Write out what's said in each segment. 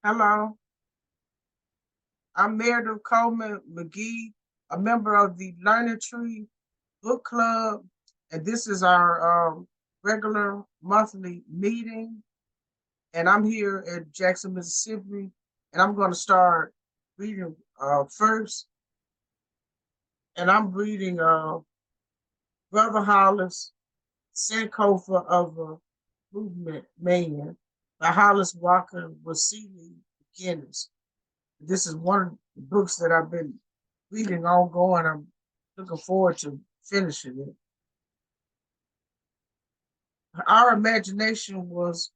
Hello, I'm Meredith Coleman McGee, a member of the Learning Tree Book Club, and this is our regular monthly meeting. And I'm here at Jackson, Mississippi, and I'm going to start reading first. And I'm reading Brother Hollis, Sankofa of a Movement Man by Hollis Walker with C. Guinness. This is one of the books that I've been reading ongoing. I'm looking forward to finishing it. Our imagination was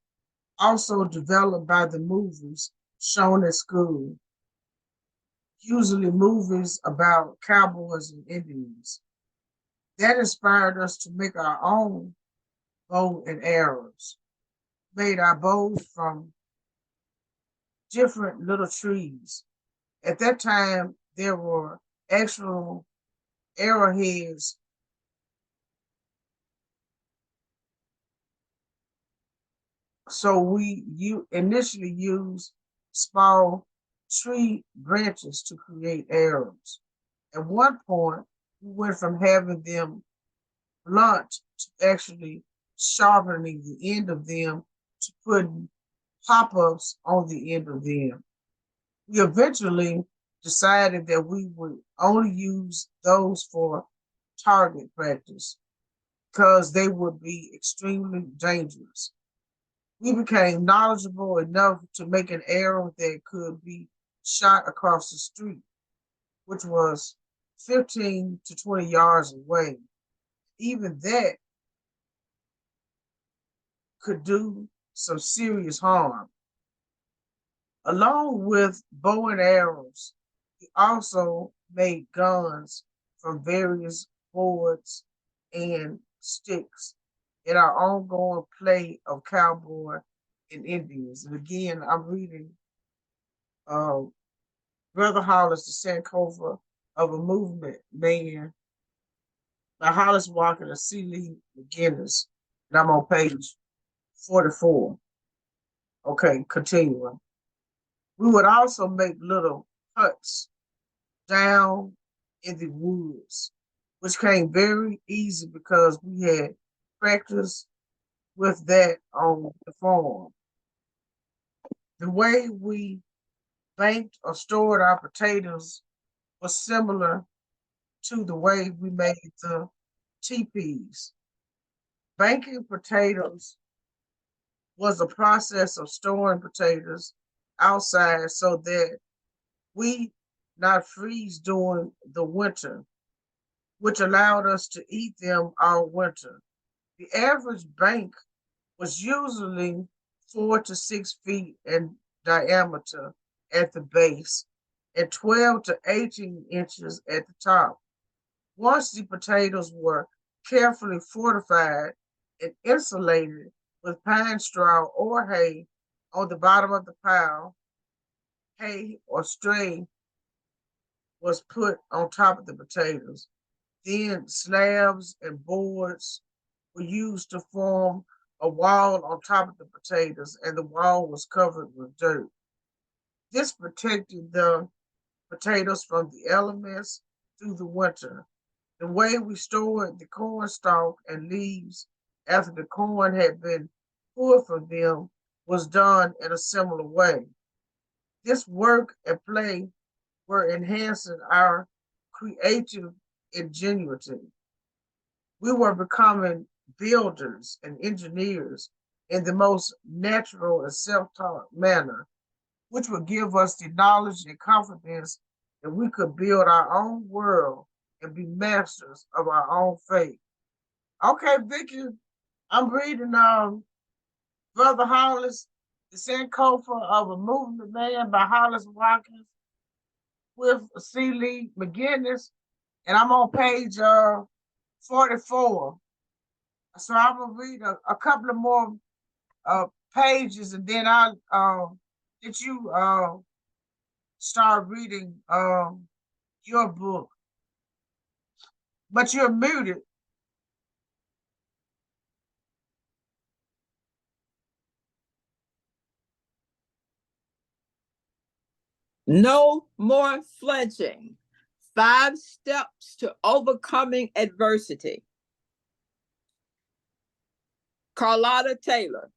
also developed by the movies shown at school, usually movies about cowboys and Indians. That inspired us to make our own bow and arrows. Made our bows from different little trees. At that time, there were actual arrowheads. So you initially used small tree branches to create arrows. At one point, we went from having them blunt to actually sharpening the end of them to putting pop-ups on the end of them. We eventually decided that we would only use those for target practice because they would be extremely dangerous. We became knowledgeable enough to make an arrow that could be shot across the street, which was 15 to 20 yards away. Even that could do some serious harm. Along with bow and arrows, we also made guns from various boards and sticks in our ongoing play of cowboy and Indians. And again, I'm reading uh, Brother Hollis, the Sankofa of a Movement Man by Hollis Walker and C. Lee McGinnis. And I'm on page 44. Okay, continuing. We would also make little huts down in the woods, which came very easy because we had practiced with that on the farm. The way we banked or stored our potatoes was similar to the way we made the teepees. Banking potatoes was a process of storing potatoes outside so that we not freeze during the winter, which allowed us to eat them all winter. The average bank was usually 4 to 6 feet in diameter at the base and 12 to 18 inches at the top. Once the potatoes were carefully fortified and insulated with pine straw or hay on the bottom of the pile, hay or string was put on top of the potatoes. Then slabs and boards were used to form a wall on top of the potatoes, and the wall was covered with dirt. This protected the potatoes from the elements through the winter. The way we stored the corn stalk and leaves after the corn had been pulled from them was done in a similar way. This work and play were enhancing our creative ingenuity. We were becoming builders and engineers in the most natural and self-taught manner, which would give us the knowledge and confidence that we could build our own world and be masters of our own fate. Okay, Vicky, I'm reading Brother Hollis, The Sankofa of a Movement Man by Hollis Watkins with C. Lee McGinnis, and I'm on page 44. So I'm gonna read a couple of more pages, and then I'll let you start reading your book. But you're muted. No more flinching. 5 steps to overcoming adversity. Carlotta Taylor.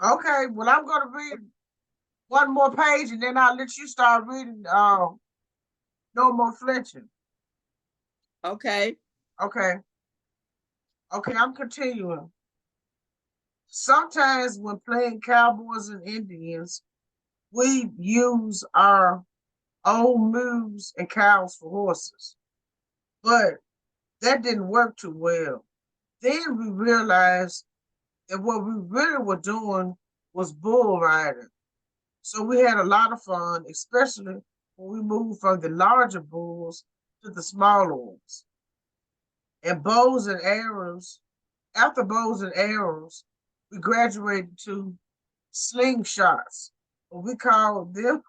Okay, well, I'm going to read one more page and then I'll let you start reading No More Flinching. Okay. Okay. Okay, I'm continuing. Sometimes when playing cowboys and Indians, we use our own moves and cows for horses. But that didn't work too well. Then we realized that what we really were doing was bull riding. So we had a lot of fun, especially when we moved from the larger bulls to the smaller ones. And bows and arrows, after bows and arrows, we graduated to slingshots. We called them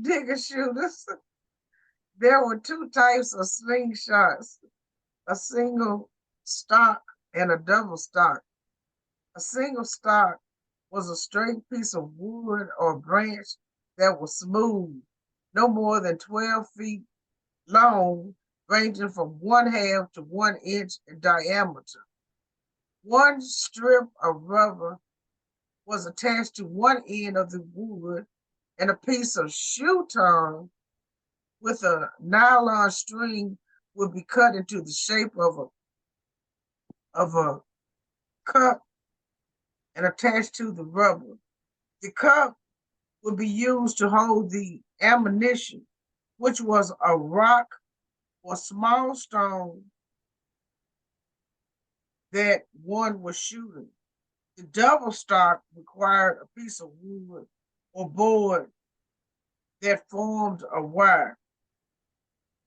digger shooters. There were two types of slingshots, a single stock and a double stock. A single stock was a straight piece of wood or branch that was smooth, no more than 12 feet long, ranging from 1/2 to 1 inch in diameter. One strip of rubber was attached to one end of the wood, and a piece of shoe tongue with a nylon string would be cut into the shape of a cup and attached to the rubber. The cup would be used to hold the ammunition, which was a rock or small stone that one was shooting. The double stock required a piece of wood or board that formed a wire.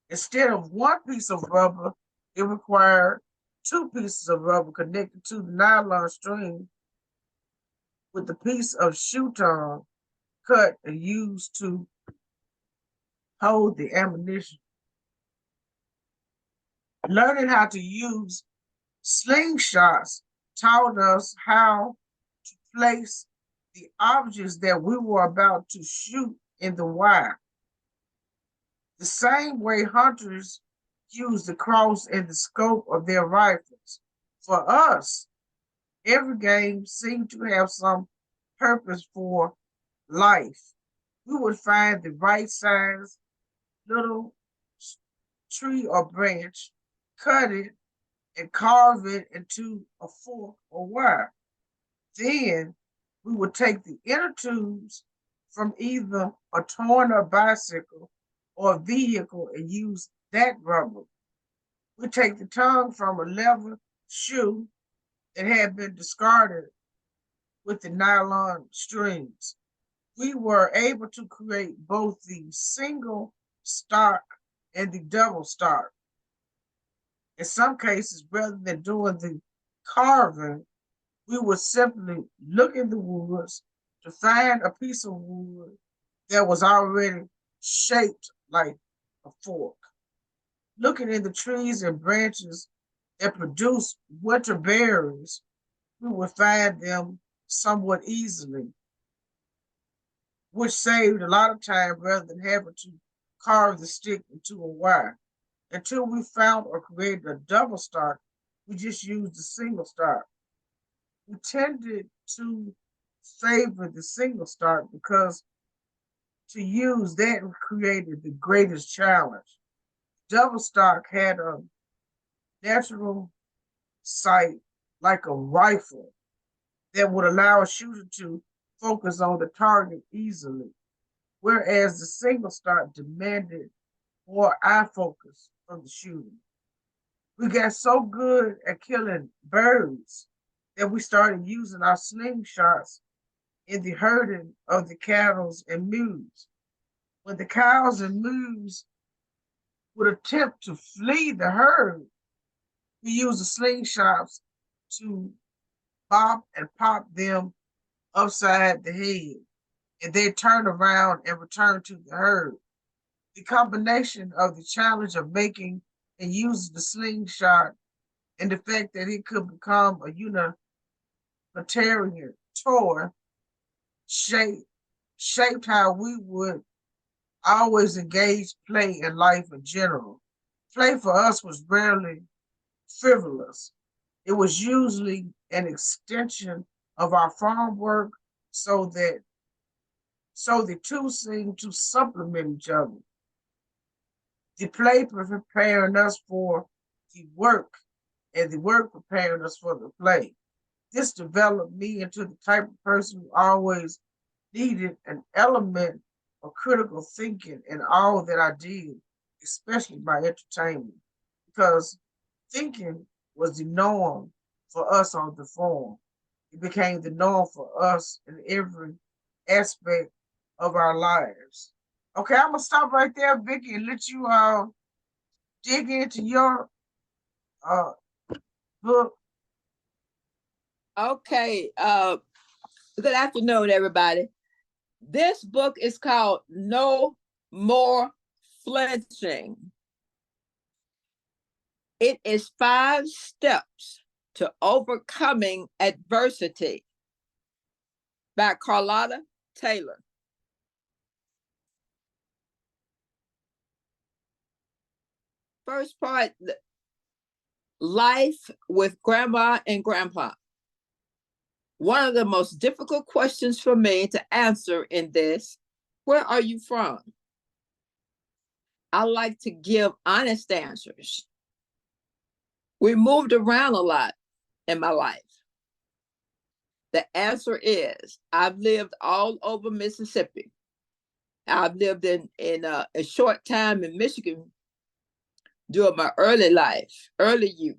Instead of one piece of rubber, it required two pieces of rubber connected to the nylon string with the piece of shoe tongue cut and used to hold the ammunition. Learning how to use slingshots taught us how to place the objects that we were about to shoot in the wire. The same way hunters use the cross in the scope of their rifles. For us, every game seemed to have some purpose for life. We would find the right size little tree or branch, cut it, and carve it into a fork or wire. Then we would take the inner tubes from either a torn up bicycle or a vehicle and use that rubber. We take the tongue from a leather shoe that had been discarded with the nylon strings. We were able to create both the single stock and the double stock. In some cases, rather than doing the carving, we would simply look in the woods to find a piece of wood that was already shaped like a fork. Looking in the trees and branches that produce winter berries, we would find them somewhat easily, which saved a lot of time rather than having to carve the stick into a wire. Until we found or created a double stock, we just used the single stock. We tended to favor the single stock because to use that created the greatest challenge. Double stock had a natural sight like a rifle that would allow a shooter to focus on the target easily, whereas the single stock demanded more eye focus from the shooter. We got so good at killing birds that we started using our slingshots in the herding of the cattle and mules. When the cows and mules would attempt to flee the herd, we used the slingshots to bop and pop them upside the head, and they turn around and return to the herd. The combination of the challenge of making and using the slingshot and the fact that it could become a utilitarian toy shape, shaped how we would always engage play in life in general. Play for us was rarely frivolous. It was usually an extension of our farm work so that so the two seemed to supplement each other. The play preparing us for the work and the work preparing us for the play. This developed me into the type of person who always needed an element of critical thinking in all that I did, especially my entertainment, because thinking was the norm for us on the farm. It became the norm for us in every aspect of our lives. Okay, I'm gonna stop right there, Vicky, and let you dig into your uh book. Okay. Good afternoon, everybody. This book is called No More Flinching. It is 5 steps to overcoming adversity by Carlotta Taylor. First part, life with grandma and grandpa. One of the most difficult questions for me to answer in this, where are you from? I like to give honest answers. We moved around a lot in my life. The answer is I've lived all over Mississippi. I've lived in a short time in Michigan during my early life, early youth.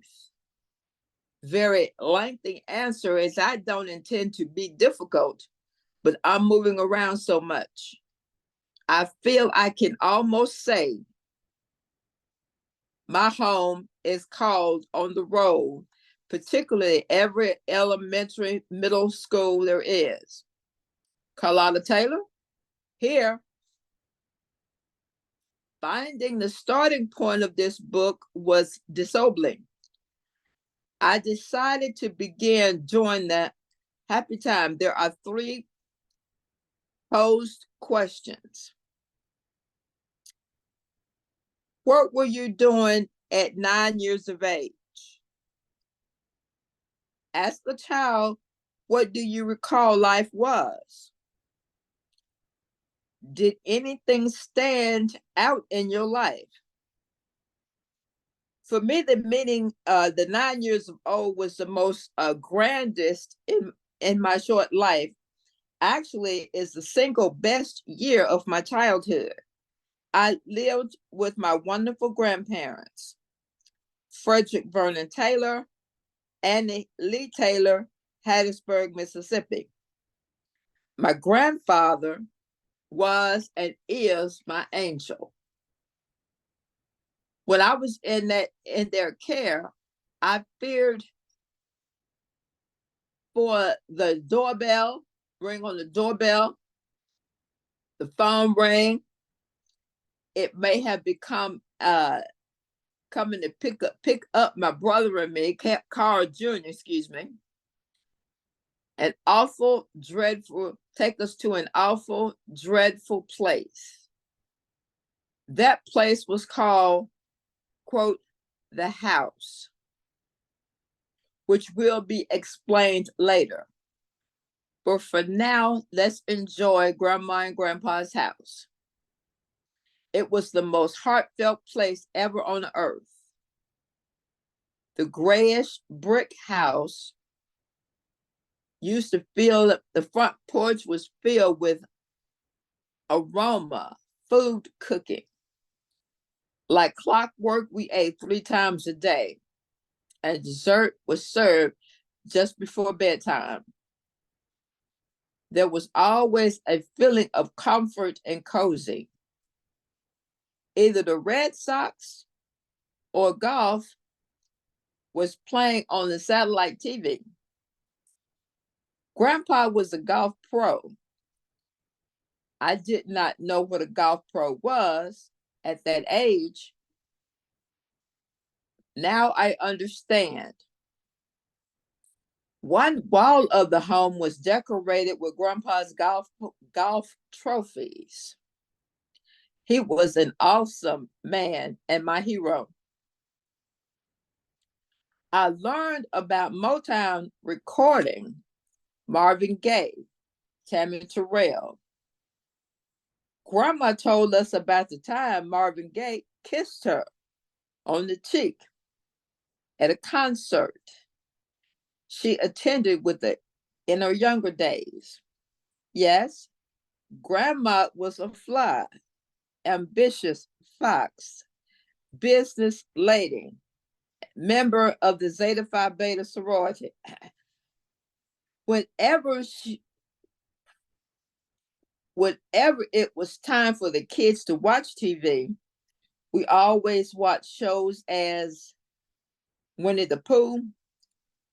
Very lengthy answer is I don't intend to be difficult, but I'm moving around so much. I feel I can almost say my home is called on the road, particularly every elementary, middle school there is. Carlotta Taylor, here. Finding the starting point of this book was disabling. I decided to begin during that happy time. There are 3 posed questions. What were you doing at 9 years of age? Ask the child, what do you recall life was? Did anything stand out in your life? For me, the meaning, the 9 years of old was the most grandest in my short life. Actually, is the single best year of my childhood. I lived with my wonderful grandparents, Frederick Vernon Taylor, Annie Lee Taylor, Hattiesburg, Mississippi. My grandfather was and is my angel. When I was in their care, I feared for the doorbell, ring on the doorbell, the phone rang. It may have become coming to pick up my brother and me, Carl Jr., excuse me. An awful, dreadful, take us to an awful, dreadful place. That place was called, quote, the house, which will be explained later. But for now, let's enjoy Grandma and Grandpa's house. It was the most heartfelt place ever on earth. The grayish brick house used to feel the front porch was filled with aroma, food cooking. Like clockwork, we ate 3 times a day, and dessert was served just before bedtime. There was always a feeling of comfort and cozy. Either the Red Sox or golf was playing on the satellite TV. Grandpa was a golf pro. I did not know what a golf pro was, at that age, now I understand. One wall of the home was decorated with Grandpa's golf trophies. He was an awesome man and my hero. I learned about Motown recording, Marvin Gaye, Tammy Terrell. Grandma told us about the time Marvin Gaye kissed her on the cheek at a concert she attended in her younger days. Yes, Grandma was a fly, ambitious fox, business lady, member of the Zeta Phi Beta sorority. Whenever it was time for the kids to watch TV, we always watched shows as Winnie the Pooh,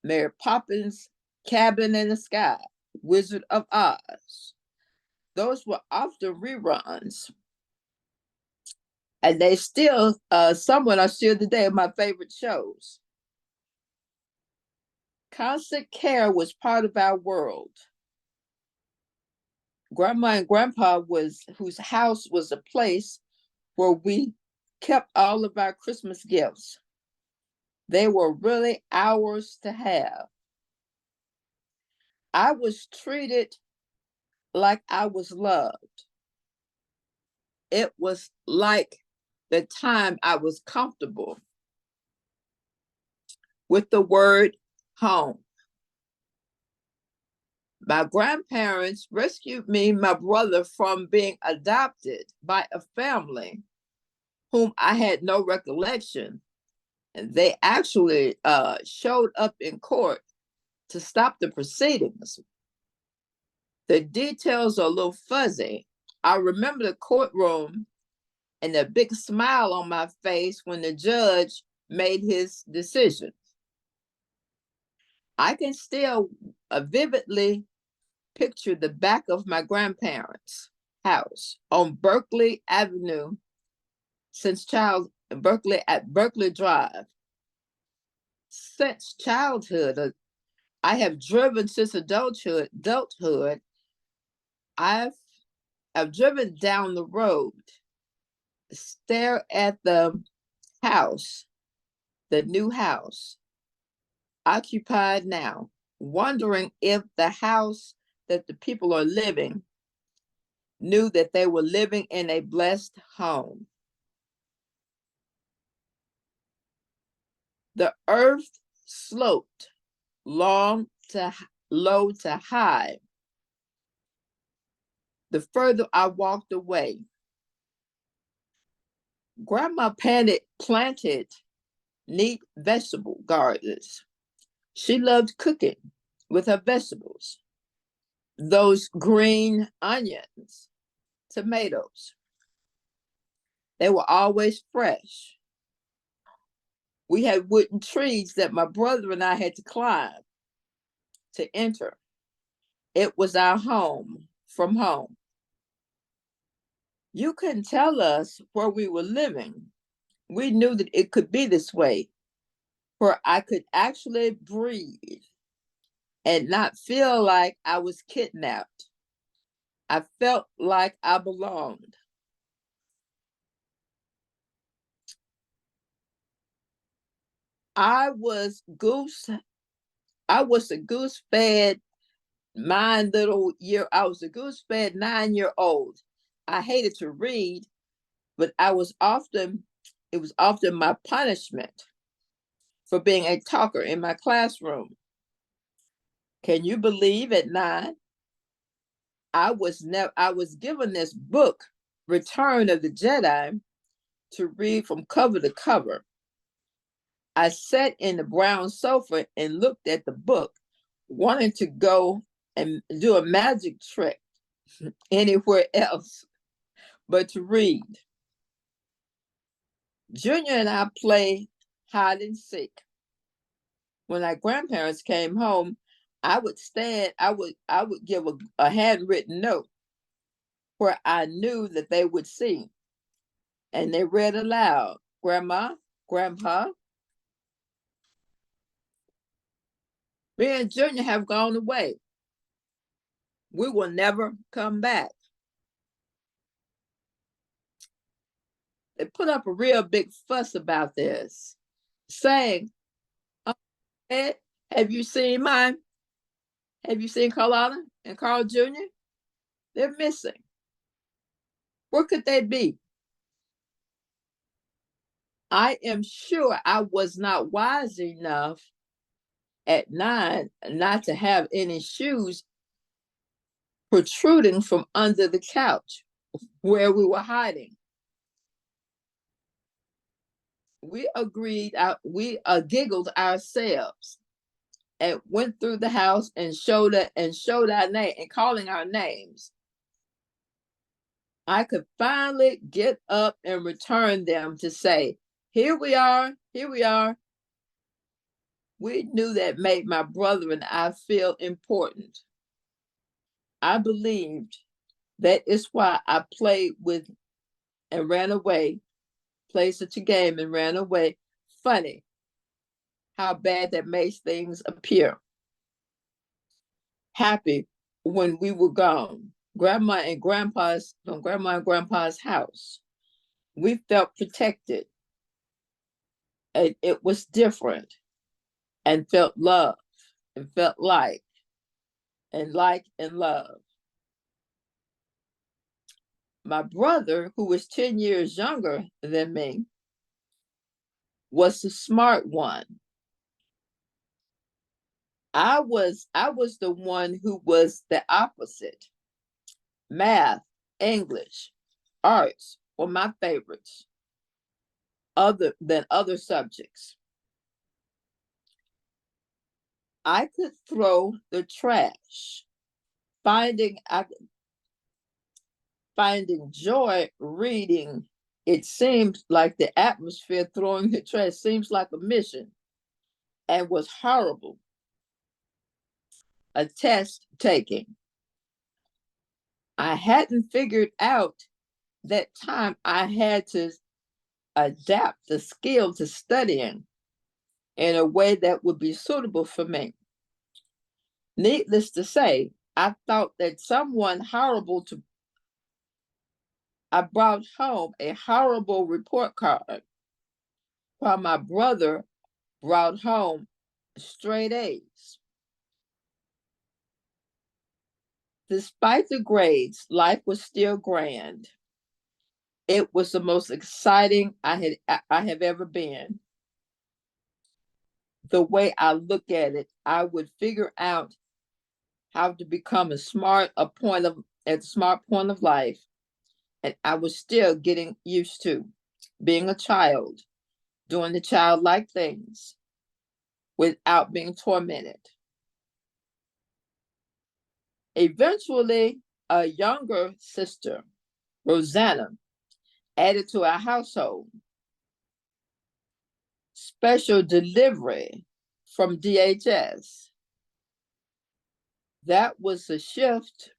Mary Poppins, Cabin in the Sky, Wizard of Oz. Those were often reruns. And they still, someone are still today my favorite shows. Constant care was part of our world. Grandma and Grandpa whose house was a place where we kept all of our Christmas gifts. They were really ours to have. I was treated like I was loved. It was like the time I was comfortable with the word home. My grandparents rescued me and my brother from being adopted by a family whom I had no recollection. And they actually showed up in court to stop the proceedings. The details are a little fuzzy. I remember the courtroom and the big smile on my face when the judge made his decision. I can still vividly picture the back of my grandparents' house on Berkeley Avenue at Berkeley Drive. Since childhood, I have driven since adulthood. I've driven down the road, stare at the house, the new house, occupied now, wondering if the house that the people are living knew that they were living in a blessed home. The earth sloped low to high. The further I walked away, Grandma planted neat vegetable gardens. She loved cooking with her vegetables. Those green onions, tomatoes, they were always fresh. We had wooden trees that my brother and I had to climb to enter. It was our home from home. You couldn't tell us where we were living. We knew that it could be this way, where I could actually breathe and not feel like I was kidnapped. I felt like I belonged. I was a goose fed I was a goose fed 9-year-old. I hated to read, but it was often my punishment for being a talker in my classroom. Can you believe at 9, I was given this book, Return of the Jedi, to read from cover to cover. I sat in the brown sofa and looked at the book, wanting to go and do a magic trick anywhere else but to read. Junior and I play hide and seek. When our grandparents came home, I would give a handwritten note where I knew that they would see. and they read aloud. Grandma, Grandpa, me and Junior have gone away. We will never come back. They put up a real big fuss about this, saying, Ed, have you seen mine? Have you seen Carlotta and Carl Jr.? They're missing. Where could they be? I am sure I was not wise enough at 9 not to have any shoes protruding from under the couch where we were hiding. We giggled ourselves and went through the house and showed our name and calling our names. I could finally get up and return them to say, here we are, here we are. We knew that made my brother and I feel important. I believed that is why I played with and ran away, played such a game and ran away. Funny how bad that makes things appear. Happy when we were gone. Grandma and Grandpa's house. We felt protected. And it was different and felt love and felt like and love. My brother, who was 10 years younger than me, was the smart one. I was the one who was the opposite. Math, English, arts were my favorites, other than other subjects. I could throw the trash, finding joy reading. It seemed like the atmosphere throwing the trash seems like a mission and was horrible. A test taking. I hadn't figured out that time I had to adapt the skill to studying in a way that would be suitable for me. Needless to say, I thought that I brought home a horrible report card, while my brother brought home straight A's. Despite the grades, life was still grand. It was the most exciting I have ever been. The way I look at it, I would figure out how to become a smart point of life, and I was still getting used to being a child, doing the childlike things without being tormented. Eventually, a younger sister, Rosanna, added to our household. Special delivery from DHS. That was the shift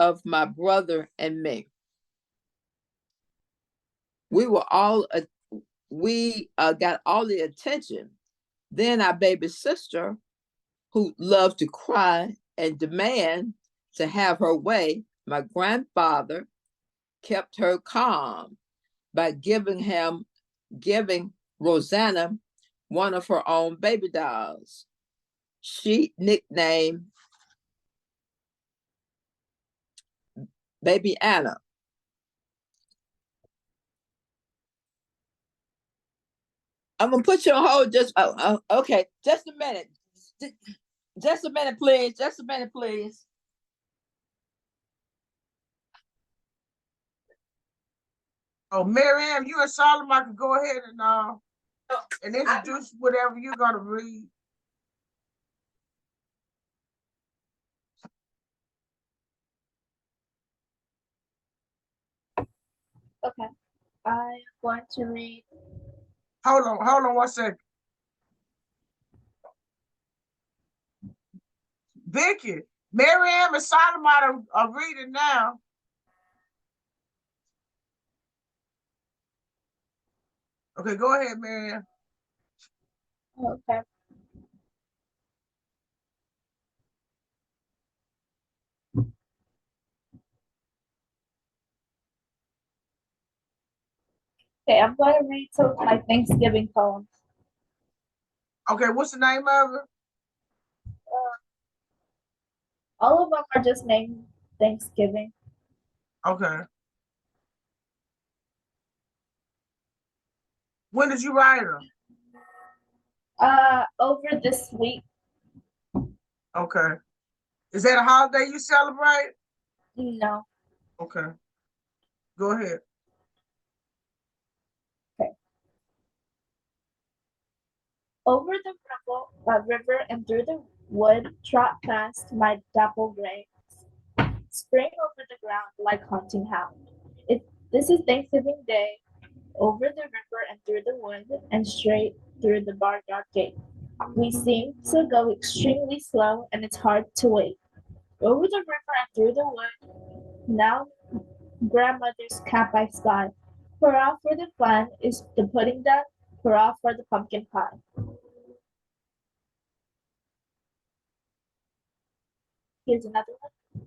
of my brother and me. We got all the attention. Then our baby sister, who loved to cry and demand to have her way, my grandfather kept her calm by giving Rosanna one of her own baby dolls. She nicknamed Baby Anna. I'm gonna put you on hold. Okay. Just a minute. Just a minute, please. Just a minute, please. Oh, Miriam, you and Solomon can go ahead and introduce whatever you're gonna read. Okay, I'm going to read. Hold on 1 second. Vicky, Miriam and Solomon are reading now. Okay, go ahead, Marianne. Okay. Okay, I'm going to read some of my Thanksgiving poems. Okay, what's the name of it? All of them are just named Thanksgiving. Okay. When did you write them? Over this week. Okay. Is that a holiday you celebrate? No. Okay. Go ahead. Okay. Over the river and through the wood trot past my dapple gray. Spring over the ground like hunting hound. This is Thanksgiving Day. Over the river and through the wood and straight through the barnyard gate. We seem to go extremely slow and it's hard to wait. Over the river and through the wood, now grandmother's cap I spy. Hurrah for the fun, is the pudding done? Hurrah for the pumpkin pie. Here's another one.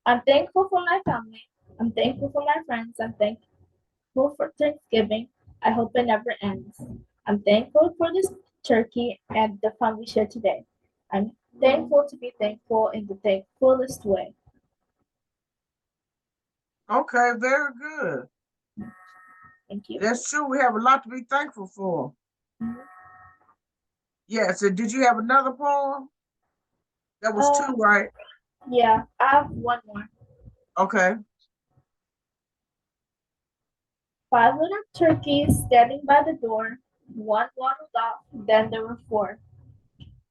I'm thankful for my family. I'm thankful for my friends. I'm thankful for Thanksgiving. I hope it never ends. I'm thankful for this turkey and the fun we share today. I'm thankful to be thankful in the thankfulest way. Okay, very good. Thank you. That's true. We have a lot to be thankful for. Mhm. Yes. And did you have another poem? That was two, Uh, right? yeah, I have one more. Okay. 5 little turkeys standing by the door. One waddled off, then there were four.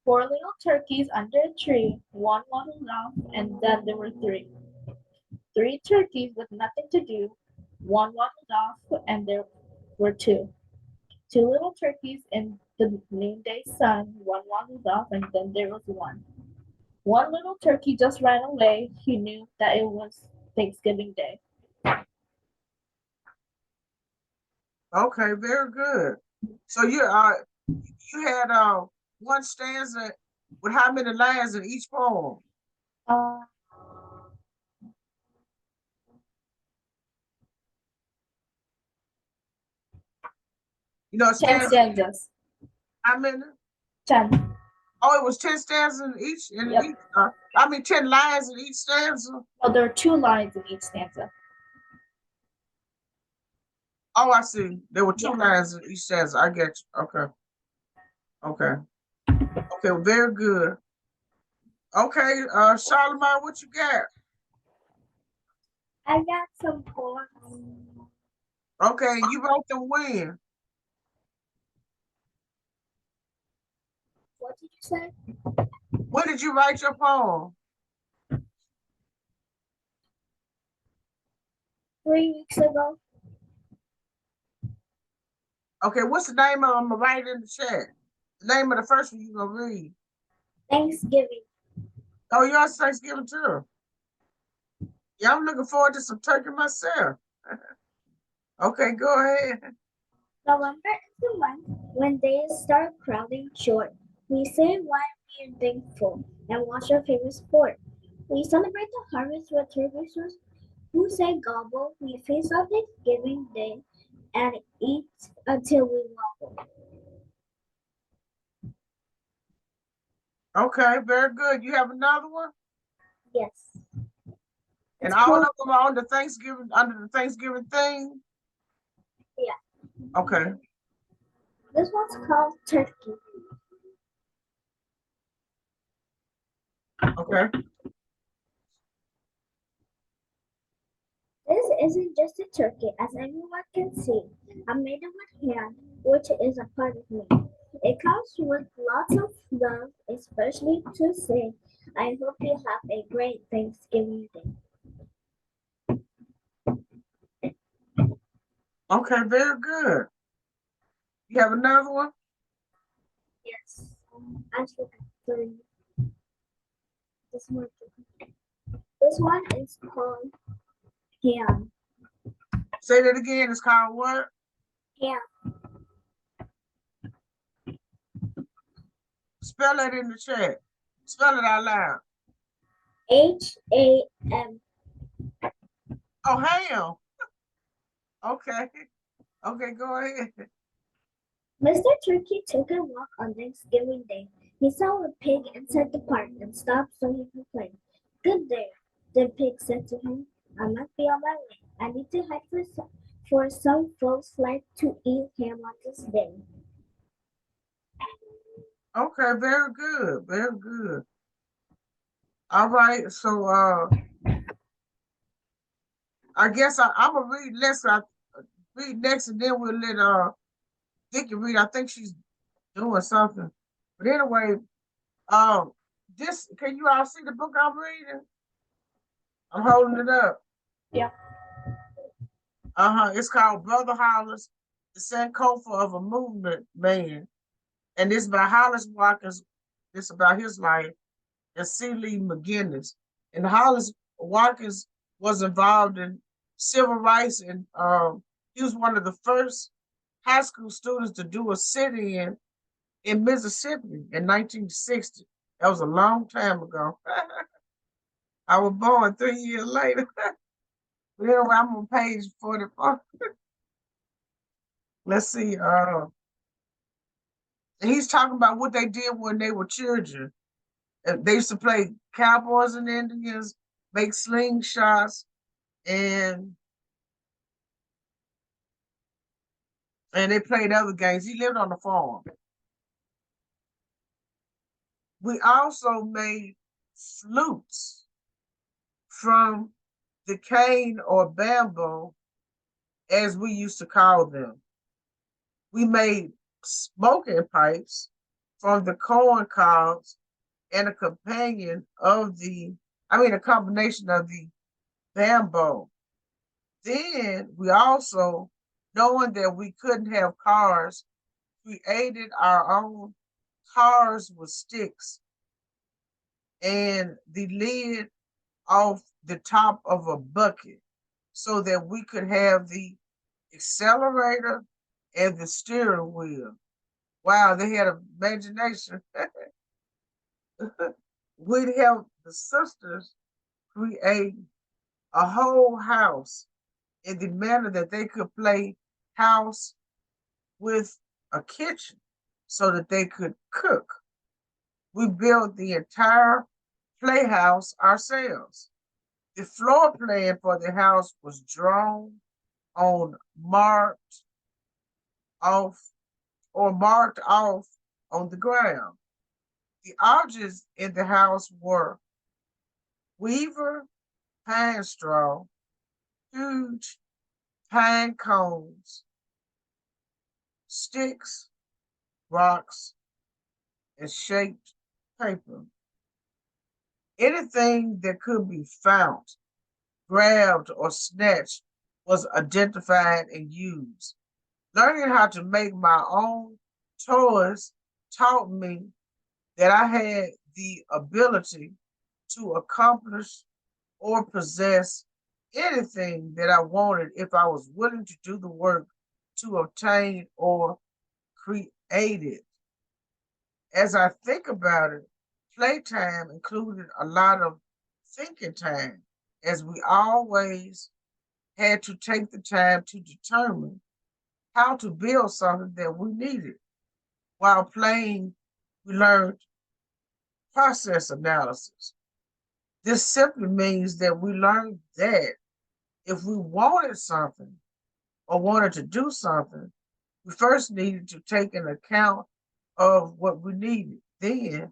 4 little turkeys under a tree. One waddled off, and then there were three. 3 turkeys with nothing to do. One waddled off, and there were two. 2 little turkeys in the noonday sun. One waddled off, and then there was one. One little turkey just ran away. He knew that it was Thanksgiving Day. Okay, very good. So you had one stanza with how many lines in each poem? Uh, You know, 10 stanza, stanzas. how many? 10. Oh, it was 10 stanzas Yep. 10 lines in each stanza. Well, there are 2 lines in each stanza. Oh, I see. There were two Yeah. lines in each stanza. I get you. Okay. Okay. Okay, very good. Okay, Charlemagne, what you got? I got some poems. Okay, you wrote them when? What did you say? When did you write your poem? 3 weeks ago. Okay, what's the name of them? I'm gonna write it in the chat. The name of the first one you're gonna read. Thanksgiving. Oh, yours Thanksgiving too. Yeah, I'm looking forward to some turkey myself. Okay, go ahead. November is the month when days start crowding short. We say why we are thankful and watch our favorite sport. We celebrate the harvest with turkey sauce. Who say gobble? We face on Thanksgiving Day and eat until we wobble. Okay, very good. You have another one? Yes. And It's all called, of them are on the Thanksgiving under the Thanksgiving theme? yeah. Okay. This one's called Turkey. Okay. This isn't just a turkey, as everyone can see. I made it with hand, which is a part of me. It comes with lots of love, especially to say, I hope you have a great Thanksgiving Day. Okay, very good. You have another one? Yes. Actually, three. This one. This one is called Ham. Say that again. It's called what? Ham. Spell it in the chat. Spell it out loud. HAM. Oh, ham. Okay. Okay, go ahead. Mr. Turkey took a walk on Thanksgiving Day. He saw a pig inside the park and stopped so he could play. Good day, the pig said to him. I must be on my way. I need to hide for some folks like to eat ham on this day. Okay, very good. Very good. All right. So I guess I'm gonna read next. I read next and then we'll let Vicky read. I think she's doing something. But anyway, this can you all see the book I'm reading? I'm holding it up. Yeah. It's called Brother Hollis, the Sankofa of a Movement Man. And it's by Hollis Watkins. It's about his life and C. Lee McGinnis. And Hollis Watkins was involved in civil rights, and he was one of the first high school students to do a sit-in Mississippi in 1960. That was a long time ago. I was born 3 years later. But anyway, I'm on page 44. Let's see. He's talking about what they did when they were children. They used to play cowboys and Indians, make slingshots, and they played other games. He lived on the farm. We also made flutes from the cane or bamboo, as we used to call them. We made smoking pipes from the corn cobs and a combination of the bamboo. Then we also, knowing that we couldn't have cars, created our own cars with sticks and the lid off the top of a bucket so that we could have the accelerator and the steering wheel. Wow, they had an imagination. We'd help the sisters create a whole house in the manner that they could play house with a kitchen so that they could cook. We built the entire playhouse ourselves. The floor plan for the house was drawn on marked off on the ground. The objects in the house were weaver, pine straw, huge pine cones, sticks, rocks, and shaped paper. Anything that could be found, grabbed, or snatched was identified and used. Learning how to make my own toys taught me that I had the ability to accomplish or possess anything that I wanted if I was willing to do the work to obtain or create it. As I think about it, playtime included a lot of thinking time, as we always had to take the time to determine how to build something that we needed. While playing, we learned process analysis. This simply means that we learned that if we wanted something or wanted to do something, we first needed to take an account of what we needed. Then,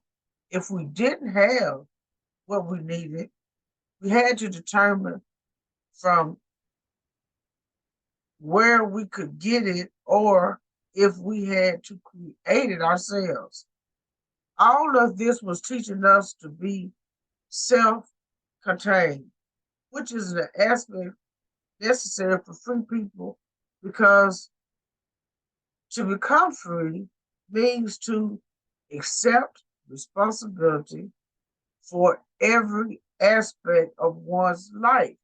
if we didn't have what we needed, we had to determine from where we could get it or if we had to create it ourselves. All of this was teaching us to be self-contained, which is an aspect necessary for free people, because to become free means to accept responsibility for every aspect of one's life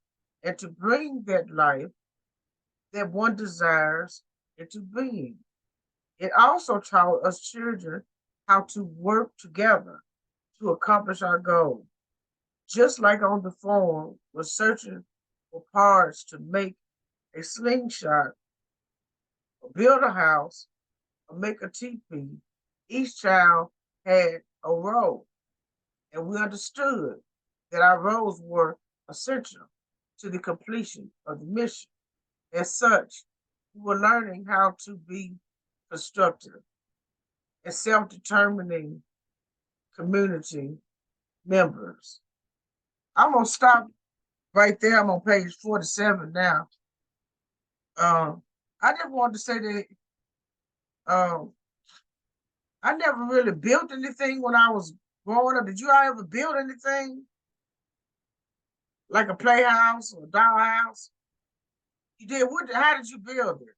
and to bring that life that one desires into being. It also taught us children how to work together to accomplish our goal. Just like on the farm, we're searching for parts to make a slingshot, or build a house, or make a teepee. Each child had a role, and we understood that our roles were essential to the completion of the mission. As such, we were learning how to be constructive and self-determining community members. I'm gonna stop right there. I'm on page 47 now. I just wanted to say that um, I never really built anything when I was growing up. Did you all ever build anything like a playhouse or a dollhouse? You did. What? How did you build it?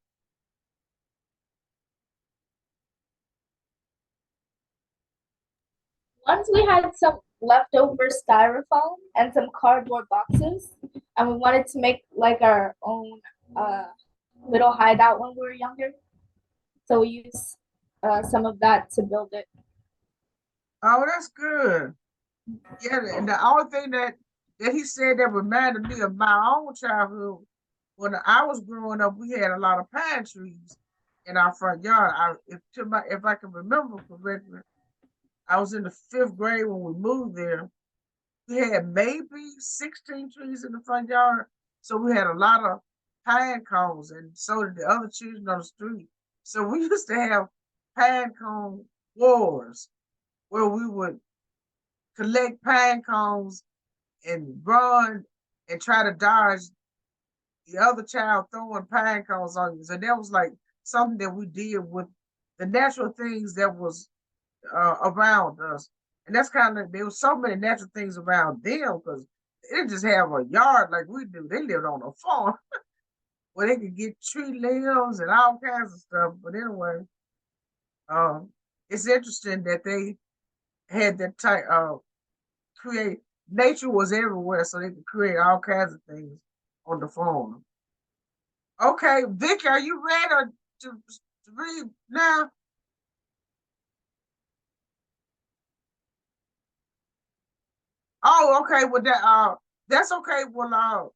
Once we had some leftover styrofoam and some cardboard boxes, and we wanted to make like our own uh, little hideout when we were younger. So we used some of that to build it. Oh, that's good. Yeah, and the only thing that he said that reminded me of my own childhood, when I was growing up, we had a lot of pine trees in our front yard. If I can remember correctly, I was in the fifth grade when we moved there. We had maybe 16 trees in the front yard, so we had a lot of pine cones, and so did the other children on the street. So we used to have pine cone wars where we would collect pine cones and run and try to dodge the other child throwing pine cones on you. So that was like something that we did with the natural things that was around us. And that's kind of, there was so many natural things around them because they didn't just have a yard like we do. They lived on a farm where they could get tree limbs and all kinds of stuff. But anyway, um, it's interesting that they had that type of create, nature was everywhere, so they could create all kinds of things on the farm. Okay, Vicky, are you ready to read now? Oh, okay. Well, that's okay. Well,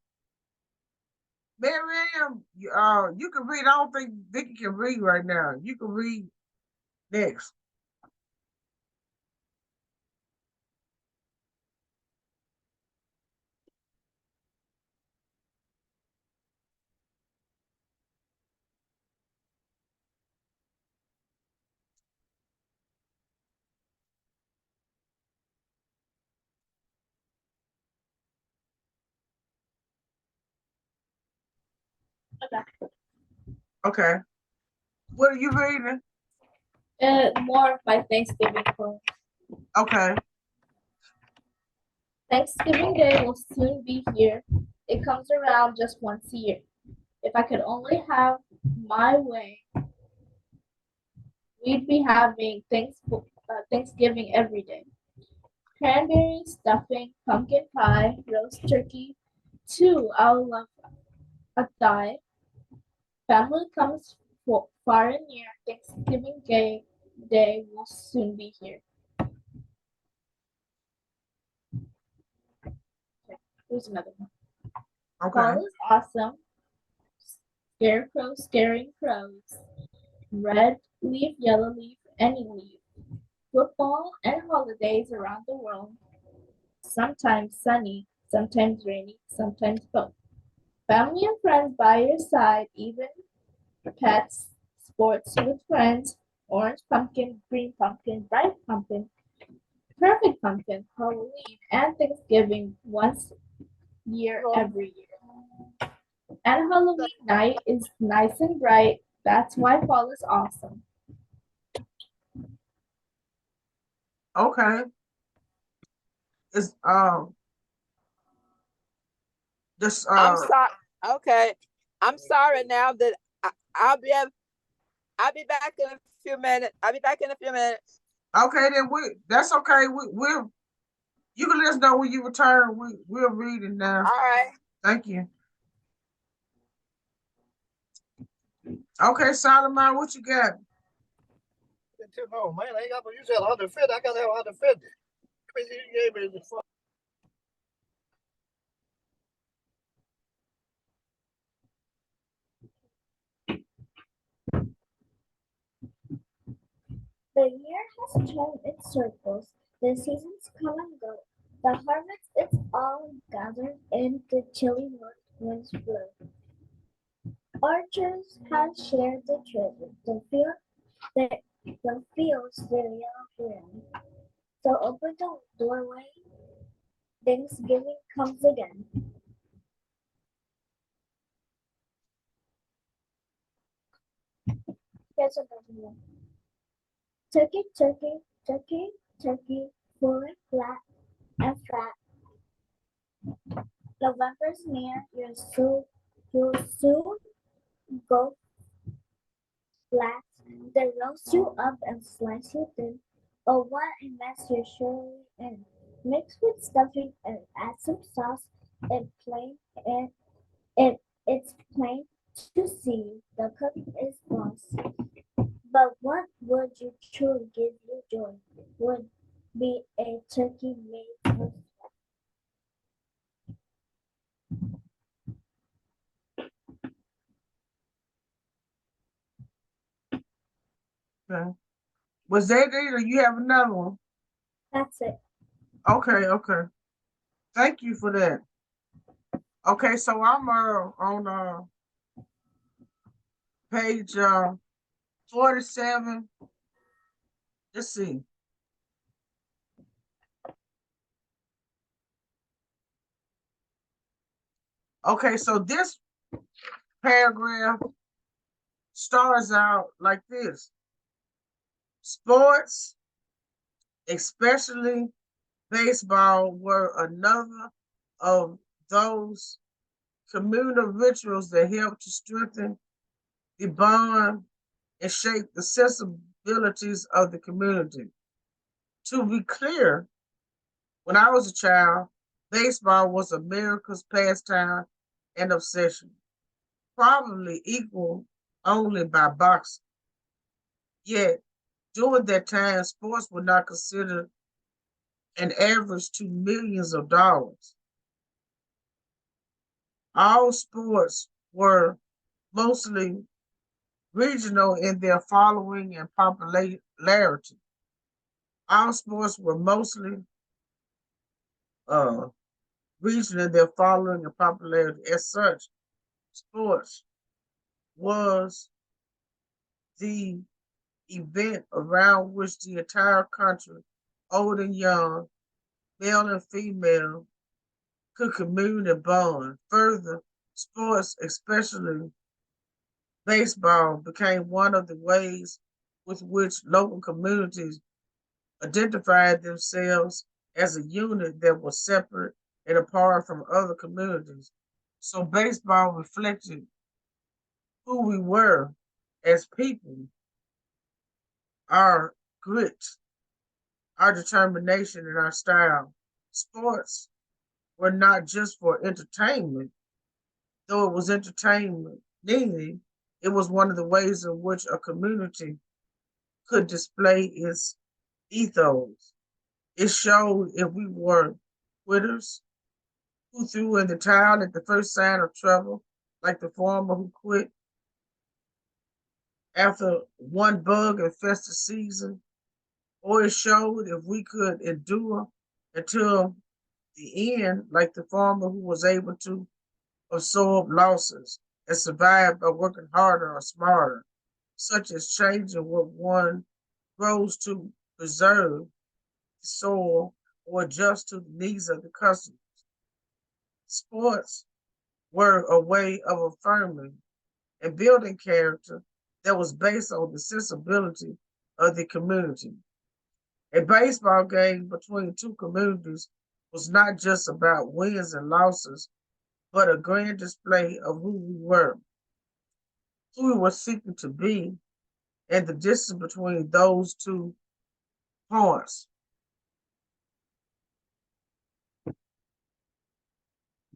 Miriam, you can read. I don't think Vicky can read right now. You can read next. Okay. Okay. What are you reading? More of my Thanksgiving poem. Okay. Thanksgiving Day will soon be here. It comes around just once a year. If I could only have my way, we'd be having Thanksgiving every day. Cranberry stuffing, pumpkin pie, roast turkey. Too, I'll love a thigh. Family comes far and near. Day will soon be here. Okay, here's another one. Okay. Fall is awesome. Scarecrow scaring crows. Red leaf, yellow leaf, any leaf. Football and holidays around the world. Sometimes sunny, sometimes rainy, sometimes both. Family and friends by your side, even pets, sports with friends, orange pumpkin, green pumpkin, bright pumpkin, perfect pumpkin, Halloween, and Thanksgiving once year every year. And Halloween night is nice and bright. That's why fall is awesome. Okay. It's just I'm sorry. Okay. I'm sorry now that I'll be I'll be back in a few minutes. I'll be back in a few minutes. okay. Then that's okay. We'll you can let us know when you return. We'll read it now. All right. Thank you. Okay, Solomon, what you got? too long, man. I ain't got to use that 150. I got to have 150. You gave me the fuck. The year has turned in circles, the seasons come and go. The harvest is all gathered in the chilly north winds blow. Archers have shared the treasure, the fields their yellow green. So open the doorway, Thanksgiving comes again. Here's another one. Turkey, turkey, turkey, turkey, full and flat and fat. November's near, you'll soon go flat. They roast you up and slice you thin. Oh, what a mess you're surely in. Mix with stuffing and add some sauce. It's plain to see the cook is boss. But what would you truly give you joy? Would be a turkey made with Okay. Was that it, or you have another one? That's it. Okay, okay. Thank you for that. Okay, so I'm on page 47. Let's see. Okay, so this paragraph starts out like this. Sports, especially baseball, were another of those communal rituals that help to strengthen the bond and shape the sensibilities of the community. To be clear, when I was a child, baseball was America's pastime and obsession, probably equal only by boxing. Yet, during that time, sports were not considered an average to millions of dollars. All sports were mostly regional in their following and popularity. All sports were mostly uh, regional in their following and popularity. As such, sports was the event around which the entire country, old and young, male and female, could commune and bond. Further, sports, especially baseball, became one of the ways with which local communities identified themselves as a unit that was separate and apart from other communities. So baseball reflected who we were as people, our grit, our determination, and our style. Sports were not just for entertainment, though it was entertainment, meaning it was one of the ways in which a community could display its ethos. It showed if we were quitters who threw in the towel at the first sign of trouble, like the farmer who quit after one bug infested season, or it showed if we could endure until the end, like the farmer who was able to absorb losses and survive by working harder or smarter, such as changing what one grows to preserve the soil or adjust to the needs of the customer. Sports were a way of affirming and building character that was based on the sensibility of the community. A baseball game between two communities was not just about wins and losses, but a grand display of who we were seeking to be, and the distance between those two points.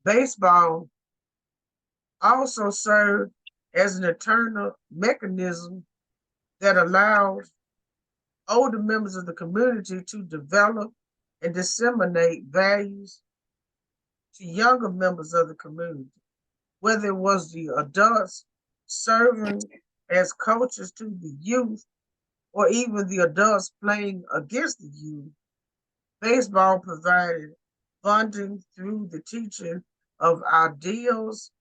Baseball also served as an internal mechanism that allowed older members of the community to develop and disseminate values to younger members of the community, whether it was the adults serving as coaches to the youth or even the adults playing against the youth. Baseball provided bonding through the teaching of ideals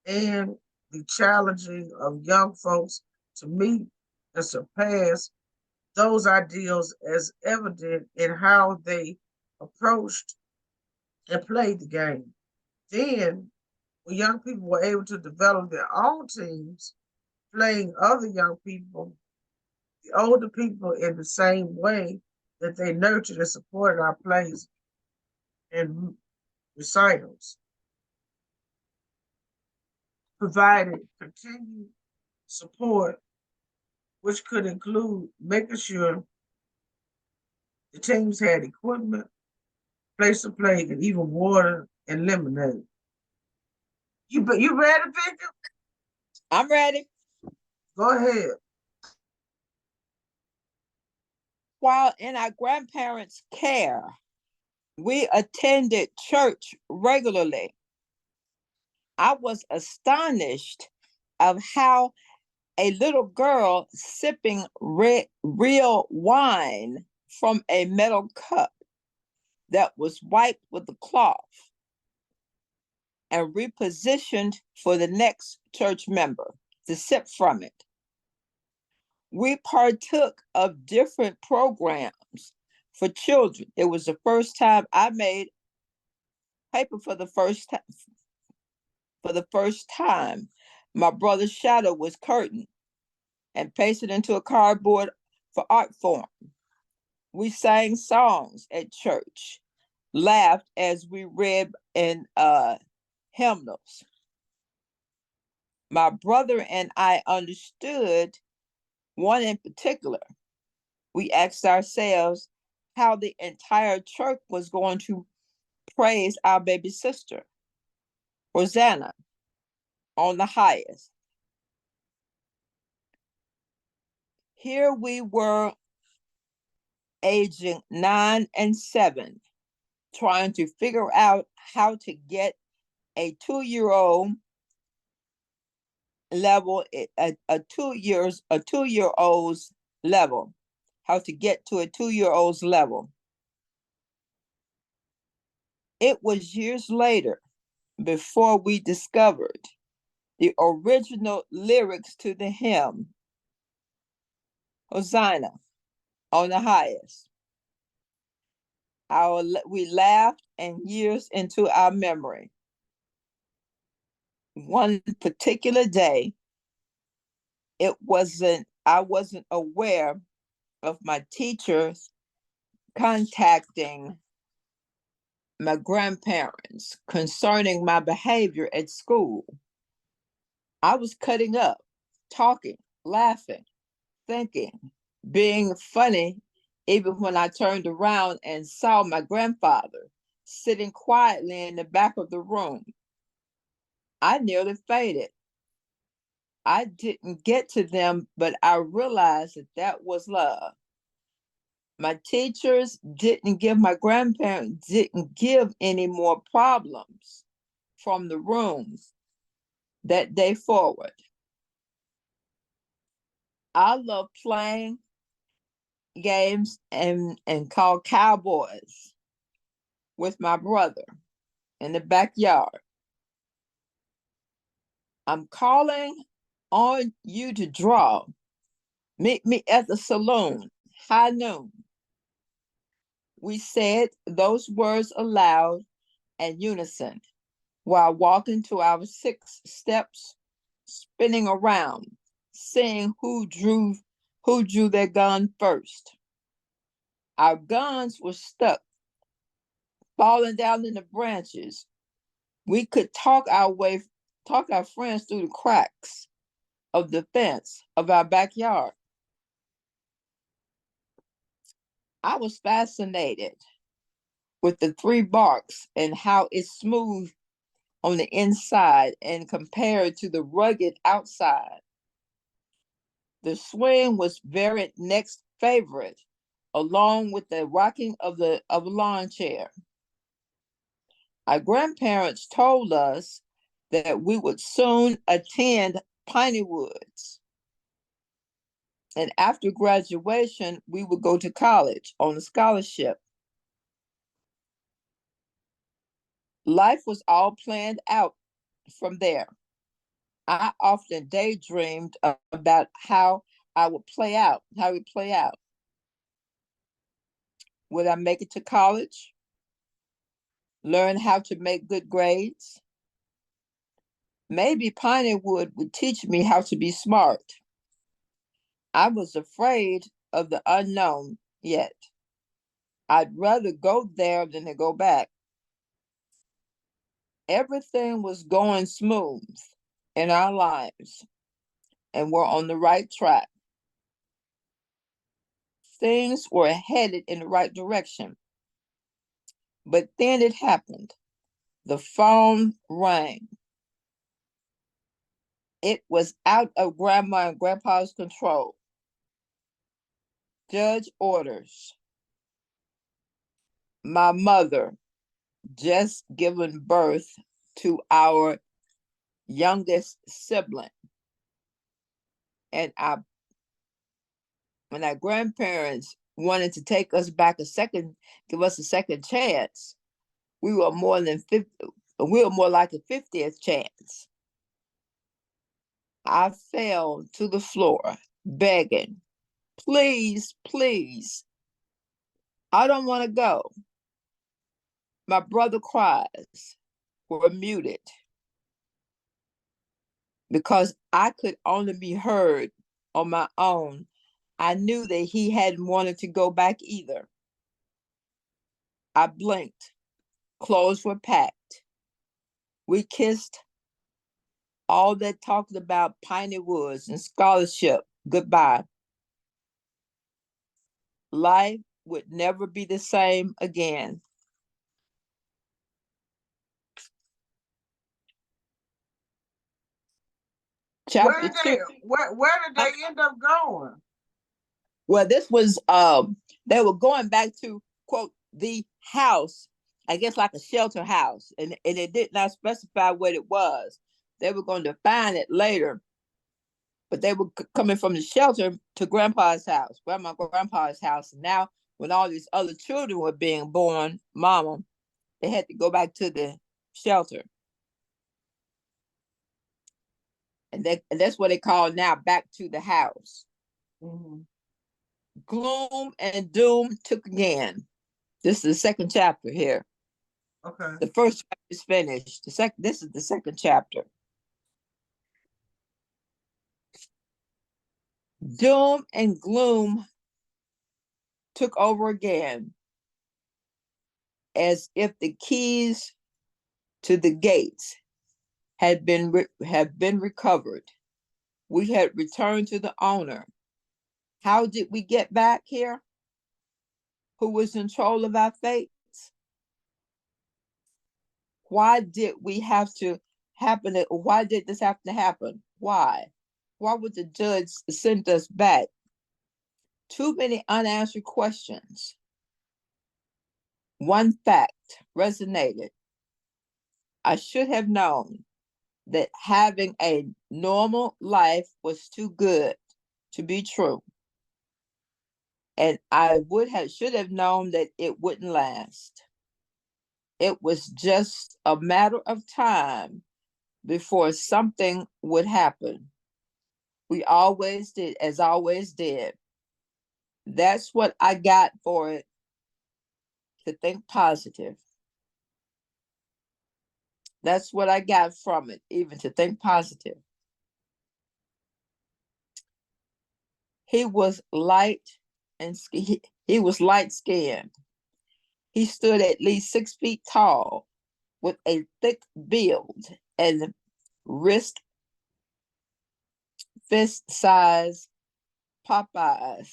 and the challenging of young folks to meet and surpass those ideals as evident in how they approached and played the game. Then, when young people were able to develop their own teams, playing other young people, the older people in the same way that they nurtured and supported our plays and recitals, provided continued support, which could include making sure the teams had equipment, place to play, and even water and lemonade. You ready, Victor? I'm ready. Go ahead. While in our grandparents' care, we attended church regularly. I was astonished of how a little girl sipping real wine from a metal cup that was wiped with a cloth and repositioned for the next church member to sip from it. We partook of different programs for children. It was the first time I made paper for the first time. For the first time, my brother's shadow was curtained and pasted into a cardboard for art form. We sang songs at church, laughed as we read in hymnals. My brother and I understood one in particular. We asked ourselves how the entire church was going to praise our baby sister, Rosanna, on the highest. Here we were, aging 9 and 7, trying to figure out how to get a 2-year-old level, a 2-year-old's level, how to get to a 2-year-old's level. It was years later before we discovered the original lyrics to the hymn, Hosanna on the highest. We laughed, and years into our memory. One particular day, I wasn't aware of my teachers contacting my grandparents concerning my behavior at school. I was cutting up, talking, laughing, thinking, being funny, even when I turned around and saw my grandfather sitting quietly in the back of the room. I nearly fainted. I didn't get to them, but I realized that was love. My teachers didn't give my grandparents didn't give any more problems from the rooms that day forward. I love playing games and called cowboys with my brother in the backyard. I'm calling on you to draw. Meet me at the saloon, high noon. We said those words aloud and unison while walking to our 6 steps, spinning around, seeing who drew their gun first. Our guns were stuck, falling down in the branches. We could talk our friends through the cracks of the fence of our backyard. I was fascinated with the 3 barks and how it's smooth on the inside and compared to the rugged outside. The swing was very next favorite, along with the rocking of a lawn chair. Our grandparents told us that we would soon attend Piney Woods. And after graduation, we would go to college on a scholarship. Life was all planned out from there. I often daydreamed about how I would play out, how it would play out. Would I make it to college? Learn how to make good grades? Maybe Pineywood would teach me how to be smart. I was afraid of the unknown yet. I'd rather go there than to go back. Everything was going smooth in our lives, and we're on the right track. Things were headed in the right direction. But then it happened. The phone rang. It was out of Grandma and Grandpa's control. Judge orders. My mother just given birth to our youngest sibling. And when our grandparents wanted to take us back give us a second chance, we were more like a 50th chance. I fell to the floor begging, please, please, I don't want to go. My brother cries were muted because I could only be heard on my own. I knew that he hadn't wanted to go back either. I blinked. Clothes were packed. We kissed. All that talked about Piney Woods and scholarship goodbye. Life would never be the same again. Chapter 2. Where did they end up going? Well, this was they were going back to, quote, the house, I guess like a shelter house, and it did not specify what it was. They were going to find it later, but they were coming from the shelter to Grandpa's house, Grandpa's house. And now when all these other children were being born, Mama, they had to go back to the shelter. And that's what they call now back to the house. Mm-hmm. Gloom and doom took again. This is the second chapter here. Okay. The first chapter is finished. This is the second chapter. Doom and gloom took over again, as if the keys to the gates had been recovered. We had returned to the owner. How did we get back here? Who was in control of our fates? Why did we have to happen? Why did this have to happen? Why? Why would the judge send us back? Too many unanswered questions. One fact resonated. I should have known that having a normal life was too good to be true. And I should have known that it wouldn't last. It was just a matter of time before something would happen. We always did, as always did. That's what I got for it, to think positive. That's what I got from it, even to think positive. He was light and he was light skinned. He stood at least 6 feet tall with a thick build and fist size Popeyes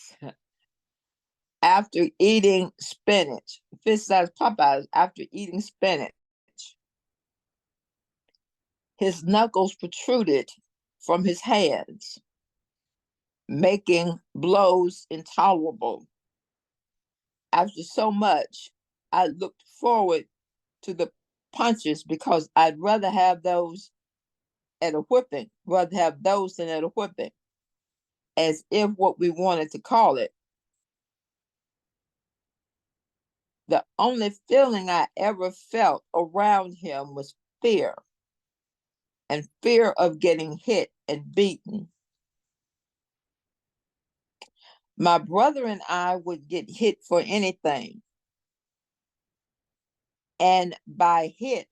after eating spinach. Fist size Popeyes after eating spinach. His knuckles protruded from his hands. making blows intolerable. After so much, I looked forward to the punches because I'd rather have those at a whipping, rather have those than at a whipping, as if what we wanted to call it. The only feeling I ever felt around him was fear, and fear of getting hit and beaten. My brother and I would get hit for anything. And by hit,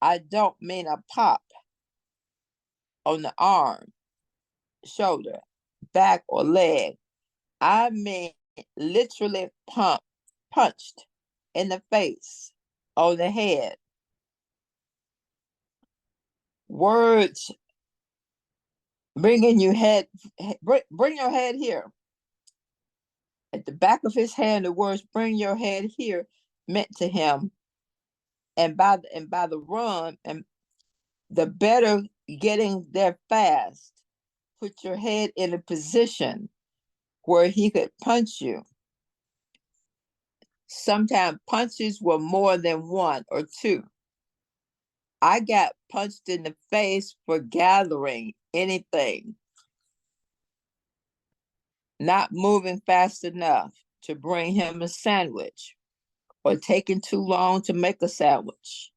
I don't mean a pop on the arm, shoulder, back, or leg. I mean literally punched in the face, on the head. Words bringing your head, bring your head here. At the back of his hand, the words "bring your head here" meant to him, and by the run, and the better getting there fast. Put your head in a position where he could punch you. Sometimes punches were more than one or two. I got punched in the face for gathering anything, not moving fast enough to bring him a sandwich, or taking too long to make a sandwich.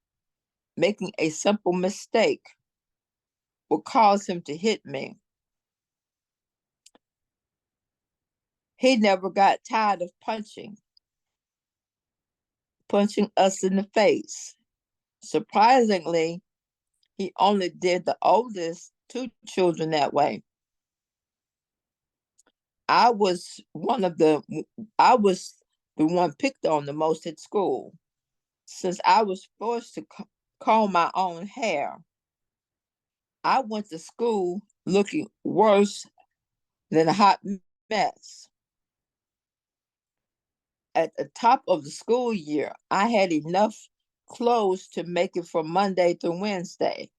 Making a simple mistake will cause him to hit me. He never got tired of punching us in the face. Surprisingly, he only did the oldest two children that way. I was I was the one picked on the most at school, since I was forced to comb my own hair. I went to school looking worse than a hot mess. At the top of the school year, I had enough clothes to make it from Monday through Wednesday.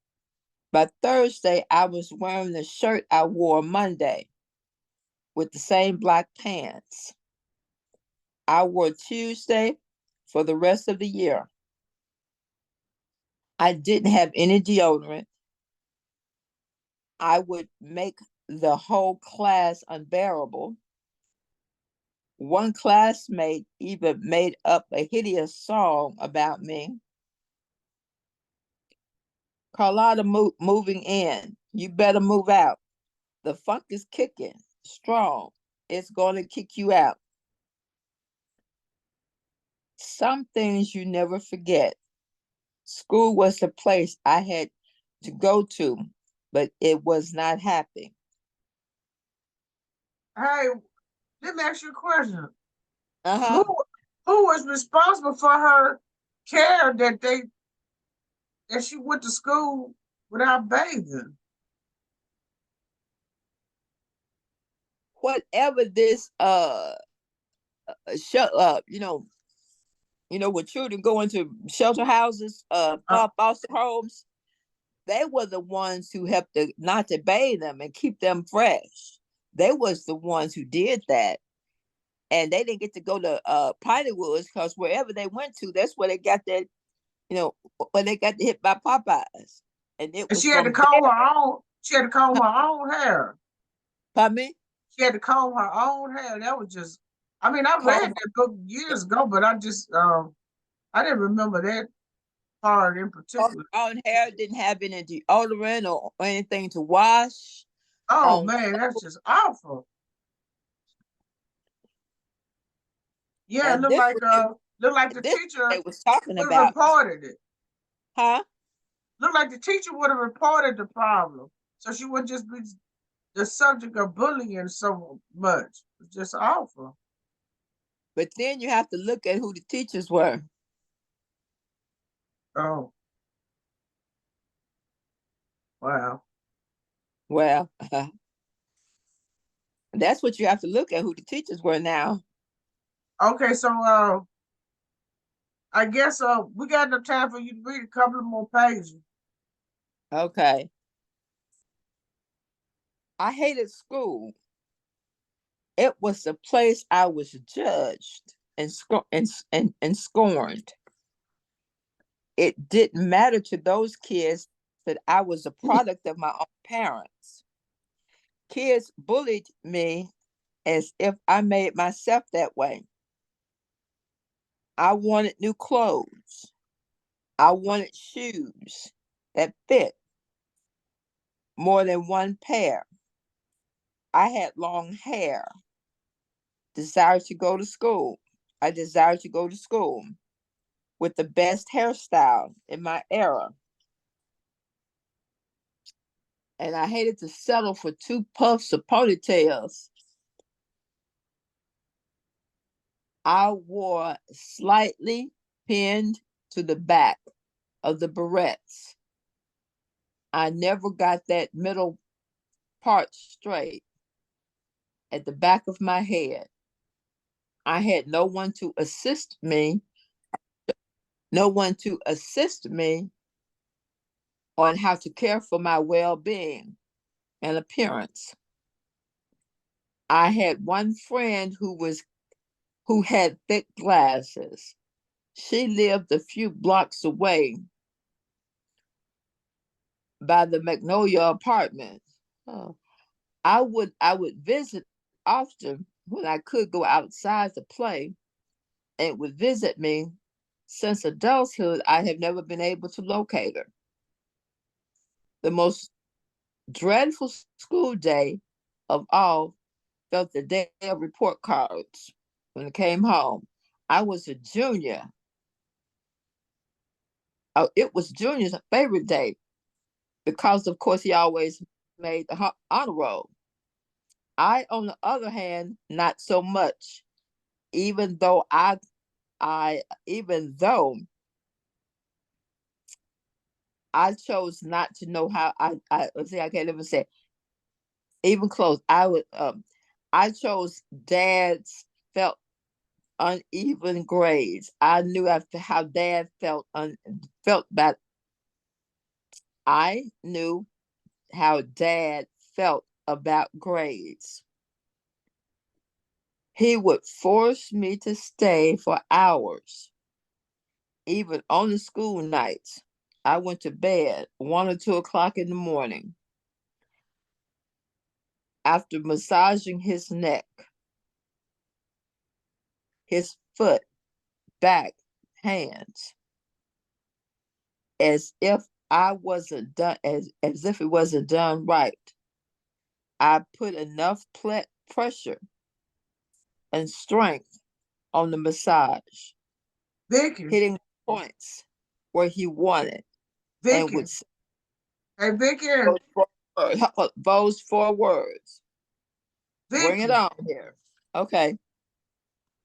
By Thursday, I was wearing the shirt I wore Monday with the same black pants. I wore Tuesday for the rest of the year. I didn't have any deodorant. I would make the whole class unbearable. One classmate even made up a hideous song about me. Carlotta moving in. You better move out. The funk is kicking strong. It's going to kick you out. Some things you never forget. School was the place I had to go to, but it was not happy. Hey, let me ask you a question. Uh-huh. Who who was responsible for her care that she went to school without bathing? Whatever this when children go into shelter houses, Uh, foster homes, they were the ones who helped not to bathe them and keep them fresh. They was the ones who did that. And they didn't get to go to Piney Woods, because wherever they went to, that's where they got that, when they got hit by Popeyes. And it and was she had to from comb there. her own. She had to comb her own hair. Pardon me? She had to comb her own hair. That was just. I mean, I read Comb that book years ago, but I didn't remember that part in particular. on hair, didn't have any deodorant or anything to wash Oh on man, that's just awful. Yeah, it and this what looked like the this teacher they was talking would have about. reported it. Huh? Looked like the teacher would have reported the problem, so she wouldn't just be the subject of bullying so much. It's just awful. But then you have to look at who the teachers were. Oh wow. Well, that's what you have to look at, who the teachers were now. Okay, so I guess we got enough time for you to read a couple of more pages. Okay. I hated school. It was the place I was judged and scorned. It didn't matter to those kids that I was a product of my own parents. Kids bullied me as if I made myself that way. I wanted new clothes. I wanted shoes that fit more than one pair. I had long hair. Desired to go to school. I desired to go to school with the best hairstyle in my era. And I hated to settle for two puffs of ponytails. I wore slightly pinned to the back of the barrettes. I never got that middle part straight at the back of my head. I had no one to assist me on how to care for my well-being and appearance. I had one friend who had thick glasses. She lived a few blocks away by the Magnolia apartment. Oh. I would visit often when I could go outside to play, and would visit me. Since adulthood, I have never been able to locate her. The most dreadful school day of all felt the day of report cards when I came home. I was a junior. Oh, it was Junior's favorite day because, of course, he always made the honor roll. I, on the other hand, not so much. Even though even though I chose not to know how let's see, I can't even say even close. I chose Dad's felt uneven grades. I knew after how Dad felt about. I knew how Dad felt about grades. He would force me to stay for hours, even on the school nights. I went to bed 1 or 2 o'clock in the morning after massaging his neck, his foot, back, hands, as if I wasn't done, as if it wasn't done right. I put enough pressure and strength on the massage, Vicky, hitting points where he wanted, and Vicky, would say hey Vicky, those 4 words. Bring it Vicky. on here. Okay.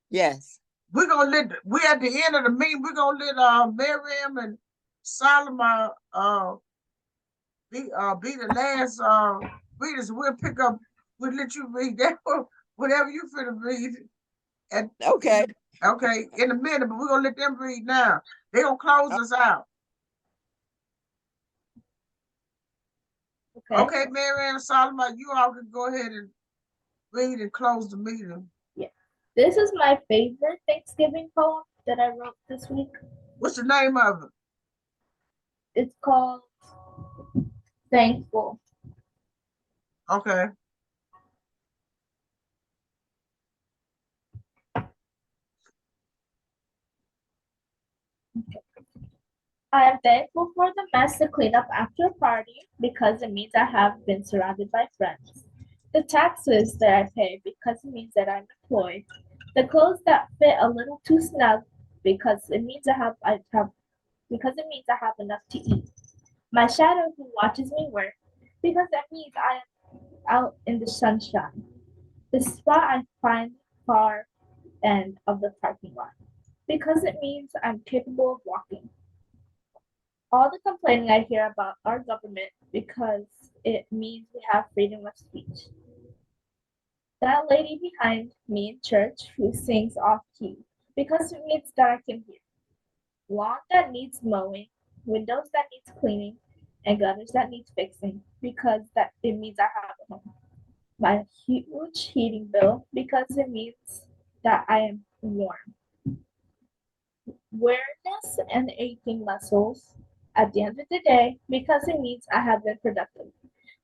Yes. We're gonna we at the end of the meeting, we're gonna let Miriam and Solomon be the last readers. We'll pick up, we'll let you read that whatever you finna read. And Okay. okay, in a minute, but we're gonna let them read now. They're gonna close us out. Okay. Okay, Miriam, Solomon, you all can go ahead and read and close the meeting. Yeah. This is my favorite Thanksgiving poem that I wrote this week. What's the name of it? It's called Thankful. Okay. I am thankful for the mess to clean up after a party because it means I have been surrounded by friends. The taxes that I pay because it means that I'm employed. The clothes that fit a little too snug because it means because it means I have enough to eat. My shadow who watches me work because that means I am out in the sunshine. The spot I find far end of the parking lot because it means I'm capable of walking. All the complaining I hear about our government because it means we have freedom of speech. That lady behind me in church who sings off key because it means that I can hear. Lawn that needs mowing, windows that needs cleaning, and gutters that needs fixing because that it means I have a home. my huge heating bill because it means that I am warm. Weariness and aching muscles at the end of the day because it means I have been productive.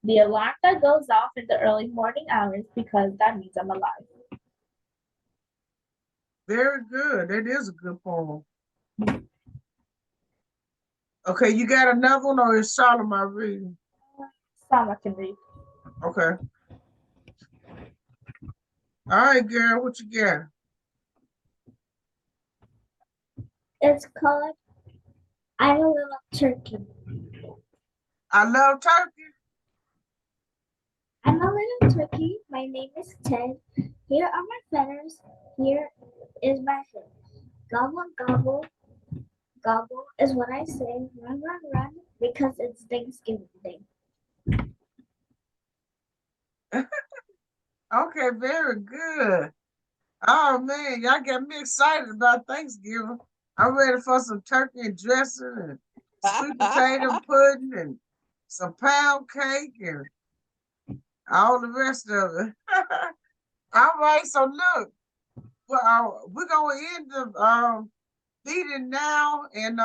The alarm that goes off in the early morning hours because that means I'm alive. Very good. That is a good poem. Okay, you got another one or is Charlotte my reading? Some I can read. Okay. All right, girl, what you got? It's called I'm a Little Turkey. I love turkey. I'm a little turkey. My name is Ted. Here are my feathers. Here is my head. Gobble, gobble, gobble is what I say. Run, run, run, because it's Thanksgiving Day. Okay, very good. Oh man, y'all got me excited about Thanksgiving. I'm ready for some turkey and dressing and sweet potato pudding and some pound cake and all the rest of it. All right, so look, well, we're gonna end the meeting now and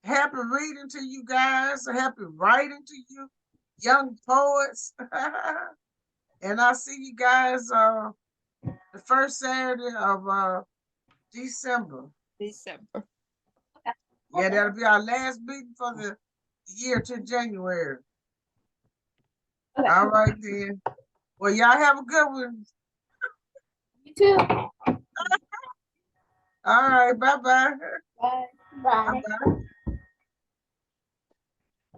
happy reading to you guys, happy writing to you, young poets. And I'll see you guys the first Saturday of December. December. Yeah, that'll be our last meeting for the year to January. Okay. All right then. Well, y'all have a good one. You too. All right, bye-bye. Bye. Bye. Bye-bye.